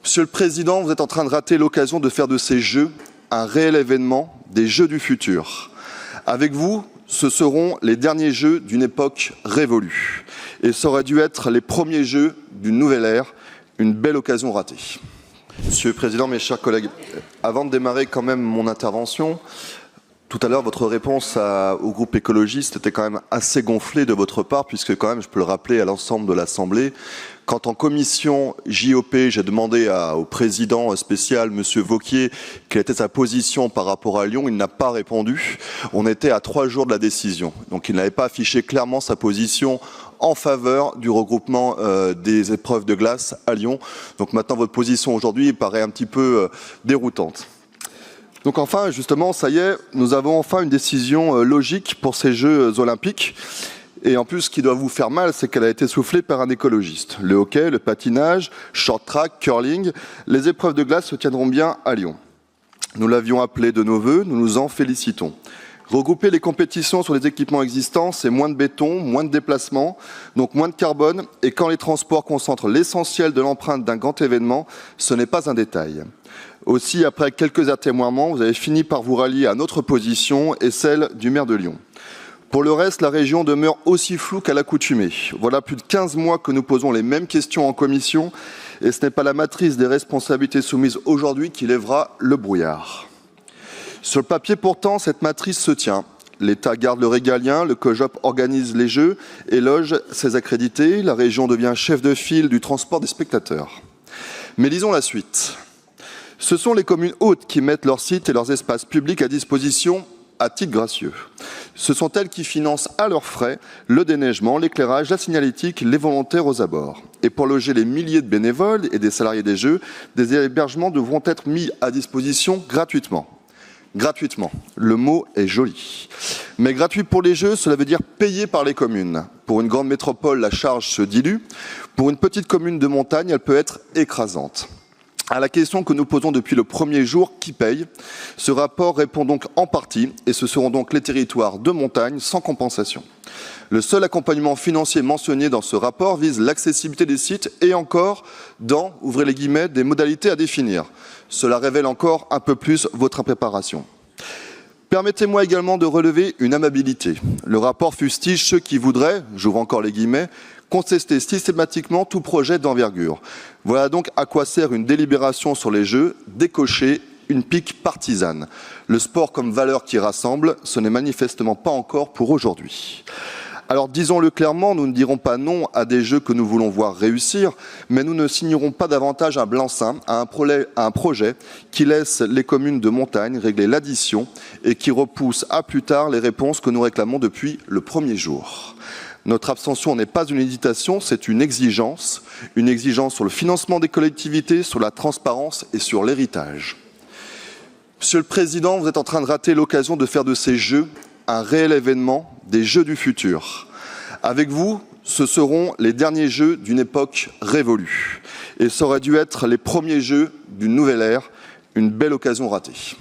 Monsieur le Président, vous êtes en train de rater l'occasion de faire de ces Jeux un réel événement, des Jeux du futur. Avec vous, ce seront les derniers Jeux d'une époque révolue. Et ça aurait dû être les premiers Jeux d'une nouvelle ère, une belle occasion ratée. Monsieur le Président, mes chers collègues, avant de démarrer quand même mon intervention, tout à l'heure, votre réponse au groupe écologiste était quand même assez gonflée de votre part, puisque quand même, je peux le rappeler à l'ensemble de l'Assemblée, quand en commission JOP, j'ai demandé au président spécial, M. Wauquiez, quelle était sa position par rapport à Lyon, il n'a pas répondu. On était à 3 jours de la décision. Donc il n'avait pas affiché clairement sa position en faveur du regroupement des épreuves de glace à Lyon. Donc maintenant, votre position aujourd'hui paraît un petit peu déroutante. Donc enfin, justement, ça y est, nous avons enfin une décision logique pour ces Jeux olympiques. Et en plus, ce qui doit vous faire mal, c'est qu'elle a été soufflée par un écologiste. Le hockey, le patinage, short track, curling, les épreuves de glace se tiendront bien à Lyon. Nous l'avions appelé de nos vœux, nous nous en félicitons. Regrouper les compétitions sur les équipements existants, c'est moins de béton, moins de déplacements, donc moins de carbone. Et quand les transports concentrent l'essentiel de l'empreinte d'un grand événement, ce n'est pas un détail. Aussi, après quelques atermoiements, vous avez fini par vous rallier à notre position et celle du maire de Lyon. Pour le reste, la région demeure aussi floue qu'à l'accoutumée. Voilà plus de 15 mois que nous posons les mêmes questions en commission et ce n'est pas la matrice des responsabilités soumises aujourd'hui qui lèvera le brouillard. Sur le papier, pourtant, cette matrice se tient. L'État garde le régalien, le COJOP organise les Jeux et loge ses accrédités. La région devient chef de file du transport des spectateurs. Mais lisons la suite. Ce sont les communes hôtes qui mettent leurs sites et leurs espaces publics à disposition à titre gracieux. Ce sont elles qui financent à leurs frais le déneigement, l'éclairage, la signalétique, les volontaires aux abords. Et pour loger les milliers de bénévoles et des salariés des Jeux, des hébergements devront être mis à disposition gratuitement. Gratuitement, le mot est joli. Mais gratuit pour les Jeux, cela veut dire payé par les communes. Pour une grande métropole, la charge se dilue. Pour une petite commune de montagne, elle peut être écrasante. À la question que nous posons depuis le premier jour, qui paye? Ce rapport répond donc en partie, et ce seront donc les territoires de montagne sans compensation. Le seul accompagnement financier mentionné dans ce rapport vise l'accessibilité des sites et encore dans, ouvrez les guillemets, des modalités à définir. Cela révèle encore un peu plus votre impréparation. Permettez-moi également de relever une amabilité. Le rapport fustige ceux qui voudraient, j'ouvre encore les guillemets, contester systématiquement tout projet d'envergure. Voilà donc à quoi sert une délibération sur les Jeux, décocher une pique partisane. Le sport comme valeur qui rassemble, ce n'est manifestement pas encore pour aujourd'hui. Alors disons-le clairement, nous ne dirons pas non à des Jeux que nous voulons voir réussir, mais nous ne signerons pas davantage un blanc-seing à un projet qui laisse les communes de montagne régler l'addition et qui repousse à plus tard les réponses que nous réclamons depuis le premier jour. Notre abstention n'est pas une hésitation, c'est une exigence sur le financement des collectivités, sur la transparence et sur l'héritage. Monsieur le Président, vous êtes en train de rater l'occasion de faire de ces Jeux un réel événement, des Jeux du futur. Avec vous, ce seront les derniers Jeux d'une époque révolue. Et ça aurait dû être les premiers Jeux d'une nouvelle ère, une belle occasion ratée.